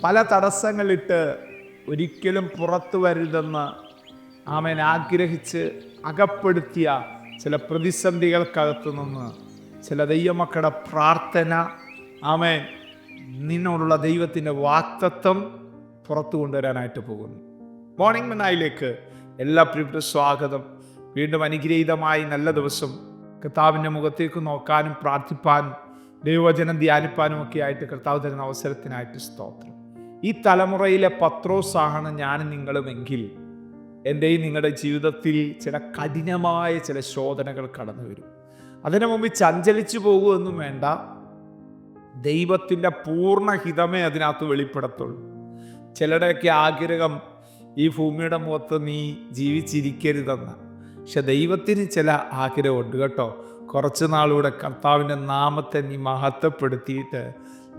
പല തടസ്സങ്ങളിട്ട് ഒരിക്കലും പുറത്തു വരരുതെന്ന് ആമേൻ ആഗ്രഹിച്ച് അകപ്പെടുത്തിയ ചില പ്രതിസന്ധികൾക്കകത്തു നിന്ന് ചില ദൈവമക്കളുടെ പ്രാർത്ഥന, ആമേൻ നിന്നോടുള്ള ദൈവത്തിൻ്റെ വാഗ്ദത്തം പുറത്തു കൊണ്ടുവരാനായിട്ട് പോകുന്നു. മോർണിംഗ് മന്നായിലേക്ക് എല്ലാ പ്രിയപ്പെട്ട സ്വാഗതം. വീണ്ടും അനുഗ്രഹീതമായി നല്ല ദിവസം കർത്താവിൻ്റെ മുഖത്തേക്ക് നോക്കാനും പ്രാർത്ഥിപ്പാനും ദൈവവചനം ധ്യാനിപ്പാനും ഒക്കെ ആയിട്ട് കർത്താവ് തരുന്ന അവസരത്തിനായിട്ട് സ്തോത്രം. ഈ തലമുറയിലെ പത്രോസാണ് ഞാനും നിങ്ങളുമെങ്കിൽ എൻ്റെയും നിങ്ങളുടെ ജീവിതത്തിൽ ചില കഠിനമായ ചില ശോധനകൾ കടന്നു വരും. അതിനു മുമ്പ് ചഞ്ചലിച്ചു പോകുമെന്നും വേണ്ട. ദൈവത്തിൻ്റെ പൂർണ്ണ ഹിതമേ അതിനകത്ത് വെളിപ്പെടത്തുള്ളൂ. ചിലരുടെയൊക്കെ ആഗ്രഹം ഈ ഭൂമിയുടെ മുഖത്ത് നീ ജീവിച്ചിരിക്കരുതെന്ന്. പക്ഷെ ദൈവത്തിന് ചില ആഗ്രഹമുണ്ട് കേട്ടോ. കുറച്ച് നാളൂടെ കർത്താവിൻ്റെ നാമത്തെ നീ മഹത്വപ്പെടുത്തിയിട്ട്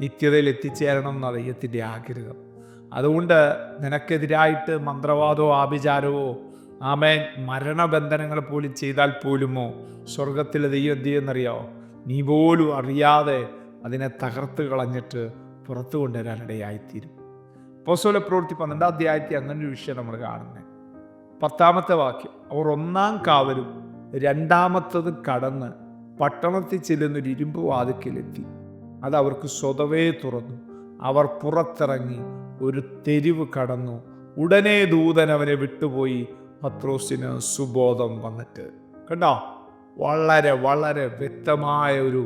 നിത്യതയിൽ എത്തിച്ചേരണം എന്ന ദൈവത്തിൻ്റെ ആഗ്രഹം. അതുകൊണ്ട് നിനക്കെതിരായിട്ട് മന്ത്രവാദമോ ആഭിചാരമോ ആമേൻ മരണബന്ധനങ്ങൾ പോലും ചെയ്താൽ പോലുമോ സ്വർഗത്തിലെ ദൈവം എന്ത് ചെയ്യുമെന്നറിയാമോ? നീ പോലും അറിയാതെ അതിനെ തകർത്ത് കളഞ്ഞിട്ട് പുറത്തു കൊണ്ടുവരാനിടയായിത്തീരും. അപ്പോസ്തല പ്രവൃത്തി 12-ാം അധ്യായത്തിൽ അങ്ങനൊരു വിഷയം നമ്മൾ കാണുന്നത്. 10-ാമത്തെ വാക്യം, അവർ 1-ാം കാവലും 2-ാമത്തത് കടന്ന് പട്ടണത്തിൽ ചെല്ലുന്നൊരു ഇരുമ്പ് വാതിക്കലെത്തി. അത് അവർക്ക് സ്വതവേ തുറന്നു. അവർ പുറത്തിറങ്ങി ഒരു തെരുവ് കടന്നു. ഉടനെ ദൂതൻ അവനെ വിട്ടുപോയി. പത്രോസിന് സുബോധം വന്നിട്ട്. കണ്ടോ, വളരെ വളരെ വ്യക്തമായ ഒരു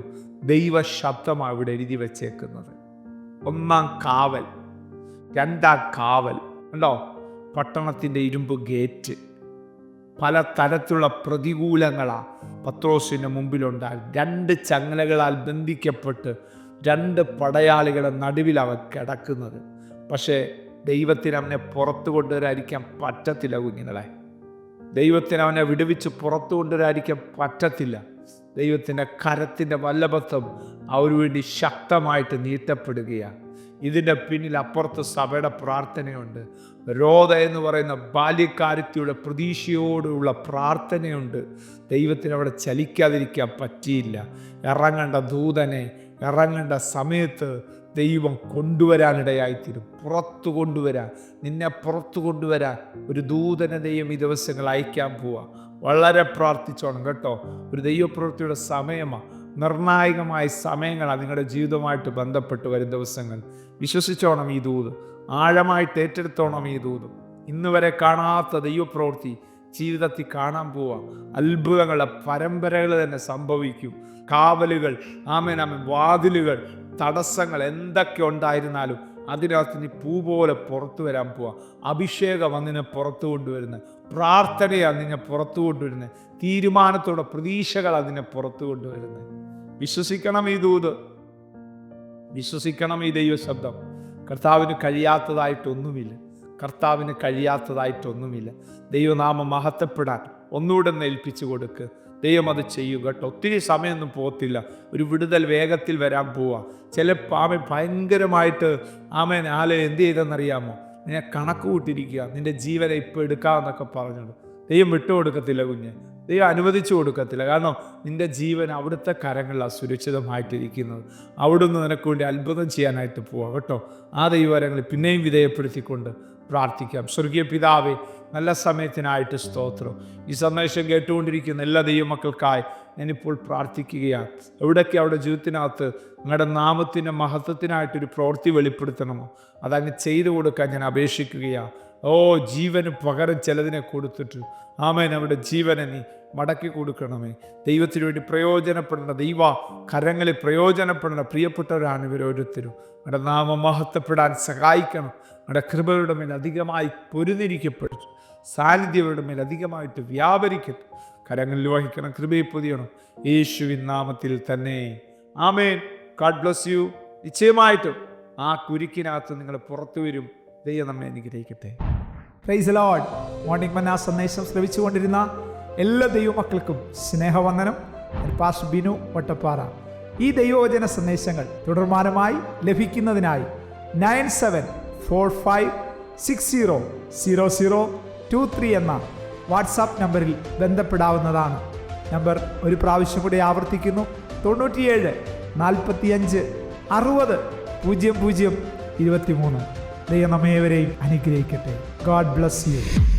ദൈവശബ്ദമാണ് ഇവിടെ എഴുതി വച്ചേക്കുന്നത്. 1-ാം കാവൽ, 2-ാം കാവൽ. കണ്ടോ, പട്ടണത്തിൻ്റെ ഇരുമ്പ് ഗേറ്റ്. പല തരത്തിലുള്ള പ്രതികൂലങ്ങളാണ് പത്രോസിൻ്റെ മുമ്പിലുണ്ടായി. 2 ചങ്ങലകളാൽ ബന്ധിക്കപ്പെട്ട് 2 പടയാളികളുടെ നടുവിൽ അവൻ കിടക്കുന്നത്. പക്ഷേ ദൈവത്തിന് അവനെ പുറത്തു കൊണ്ടുവരാതിരിക്കാൻ പറ്റത്തില്ല കുഞ്ഞുങ്ങളെ. ദൈവത്തിന് അവനെ വിടുവിച്ച് പുറത്തു കൊണ്ടുവരാതിരിക്കാൻ പറ്റത്തില്ല. ദൈവത്തിൻ്റെ കരത്തിൻ്റെ വല്ലഭത്വം അവന് വേണ്ടി ശക്തമായിട്ട് നീട്ടപ്പെടുകയാണ്. ഇതിൻ്റെ പിന്നിൽ അപ്പുറത്ത് സഭയുടെ പ്രാർത്ഥനയുണ്ട്. രോധ എന്ന് പറയുന്ന ബാല്യക്കാരത്തിയുടെ പ്രതീക്ഷയോടുള്ള പ്രാർത്ഥനയുണ്ട്. ദൈവത്തിന് അവിടെ ചലിക്കാതിരിക്കാൻ പറ്റിയില്ല. ഇറങ്ങേണ്ട ദൂതനെ ഇറങ്ങേണ്ട സമയത്ത് ദൈവം കൊണ്ടുവരാനിടയായിത്തീരും. പുറത്തു കൊണ്ടുവരാൻ, നിന്നെ പുറത്തു കൊണ്ടുവരാൻ ഒരു ദൂതനെ ദൈവം ഈ ദിവസങ്ങൾ അയക്കാൻ പോവുക. വളരെ പ്രാർത്ഥിച്ചോണം കേട്ടോ. ഒരു ദൈവപ്രവൃത്തിയുടെ സമയമാണ്. നിർണായകമായ സമയങ്ങളാണ് നിങ്ങളുടെ ജീവിതവുമായിട്ട് ബന്ധപ്പെട്ട് വരും ദിവസങ്ങൾ. വിശ്വസിച്ചോണം ഈ ദൂത്, ആഴമായിട്ട് ഏറ്റെടുത്തോണം ഈ ദൂത്. ഇന്ന് വരെ കാണാത്ത ദൈവപ്രവൃത്തി ജീവിതത്തിൽ കാണാൻ പോവാം. അത്ഭുതങ്ങളുടെ പരമ്പരകൾ തന്നെ സംഭവിക്കും. കാവലുകൾ, ആമേൻ, വാതിലുകൾ, തടസ്സങ്ങൾ എന്തൊക്കെ ഉണ്ടായിരുന്നാലും അതിനകത്ത് നീ പൂ പോലെ പുറത്തു വരാൻ പോവാ. അഭിഷേകം അതിനെ പുറത്തു കൊണ്ടുവരുന്നത്, പ്രാർത്ഥനയാണ് നിന്നെ പുറത്തു കൊണ്ടുവരുന്നത്, തീരുമാനത്തോടെ പ്രതീക്ഷകൾ അതിനെ പുറത്തു കൊണ്ടുവരുന്നത്. വിശ്വസിക്കണം ഈ ദൂത്, വിശ്വസിക്കണം ഈ ദൈവശബ്ദം. കർത്താവിന് കഴിയാത്തതായിട്ടൊന്നുമില്ല. കർത്താവിന് കഴിയാത്തതായിട്ടൊന്നുമില്ല. ദൈവനാമം മഹത്വപ്പെടാൻ ഒന്നുകൂടെ ഏൽപ്പിച്ചു കൊടുക്ക്. ദൈവം അത് ചെയ്യുക കേട്ടോ. ഒത്തിരി സമയമൊന്നും പോകത്തില്ല. ഒരു വിടുതൽ വേഗത്തിൽ വരാൻ പോവാ. ചിലപ്പോൾ ആമൻ ഭയങ്കരമായിട്ട് ആമൻ എന്ത് ചെയ്തെന്നറിയാമോ? നിന്നെ കണക്ക് കൂട്ടിയിരിക്കുക. നിന്റെ ജീവനെ ഇപ്പോൾ എടുക്കാമെന്നൊക്കെ പറഞ്ഞോളൂ. ദൈവം വിട്ടുകൊടുക്കത്തില്ല കുഞ്ഞ്. ദൈവം അനുവദിച്ചു കൊടുക്കത്തില്ല. കാരണം നിന്റെ ജീവൻ അവിടുത്തെ കരങ്ങളിലാണ് സുരക്ഷിതമായിട്ടിരിക്കുന്നത്. അവിടുന്ന് നിനക്ക് വേണ്ടി അത്ഭുതം ചെയ്യാനായിട്ട് പോവാം കേട്ടോ. ആ ദൈവകരങ്ങളിൽ പിന്നെയും വിധേയപ്പെടുത്തിക്കൊണ്ട് പ്രാർത്ഥിക്കാം. സ്വർഗീയ പിതാവേ, നല്ല സമയത്തിനായിട്ട് സ്തോത്രം. ഈ സന്ദേശം കേട്ടുകൊണ്ടിരിക്കുന്ന എല്ലാ ദൈവമക്കൾക്കായി ഞാനിപ്പോൾ പ്രാർത്ഥിക്കുകയാണ്. എവിടെയൊക്കെ അവിടെ ജീവിതത്തിനകത്ത് നിങ്ങളുടെ നാമത്തിൻ്റെ മഹത്വത്തിനായിട്ടൊരു പ്രവൃത്തി വെളിപ്പെടുത്തണമോ അതങ്ങ് ചെയ്തു കൊടുക്കാൻ ഞാൻ അപേക്ഷിക്കുകയാണ്. ജീവന് പകരം ചിലതിനെ കൊടുത്തിട്ട് ആമേൻ അവരുടെ ജീവനെ നീ മടക്കി കൊടുക്കണമേ. ദൈവത്തിന് വേണ്ടി പ്രയോജനപ്പെടുന്ന ദൈവ കരങ്ങളിൽ പ്രയോജനപ്പെടുന്ന പ്രിയപ്പെട്ടവരാണ് ഇവരോരുത്തരും. നമ്മുടെ നാമം മഹത്വപ്പെടാൻ സഹായിക്കണം. നമ്മുടെ കൃപയുടെ മേൽ അധികമായി പൊരുന്നിരിക്കപ്പെട്ടു, സാന്നിധ്യയുടെ മേൽ അധികമായിട്ട് വ്യാപരിക്കട്ടെ. കരങ്ങളിൽ വഹിക്കണം, കൃപയെ പൊതിയണം. യേശുവിൻ നാമത്തിൽ തന്നെ ആമേൻ. God bless you. നിശ്ചയമായിട്ടും ആ കുരുക്കിനകത്ത് നിങ്ങൾ പുറത്തു വരും. ദൈവം നമ്മെ അനുഗ്രഹിക്കട്ടെ. Praise the Lord. മോർണിംഗ് മന്ന സന്ദേശം ശ്രവിച്ചുകൊണ്ടിരുന്ന എല്ലാ ദൈവമക്കൾക്കും സ്നേഹവന്ദനം. പാസ്റ്റർ ബിനു വട്ടപ്പാറ. ഈ ദൈവവചന സന്ദേശങ്ങൾ തുടർമാനമായി ലഭിക്കുന്നതിനായി 9745600023 എന്ന വാട്സാപ്പ് നമ്പറിൽ ബന്ധപ്പെടാവുന്നതാണ്. നമ്പർ ഒരു പ്രാവശ്യം കൂടി ആവർത്തിക്കുന്നു: 97 45 60 00 23. ദൈവം നമ്മേവരെയും അനുഗ്രഹിക്കട്ടെ. God bless you.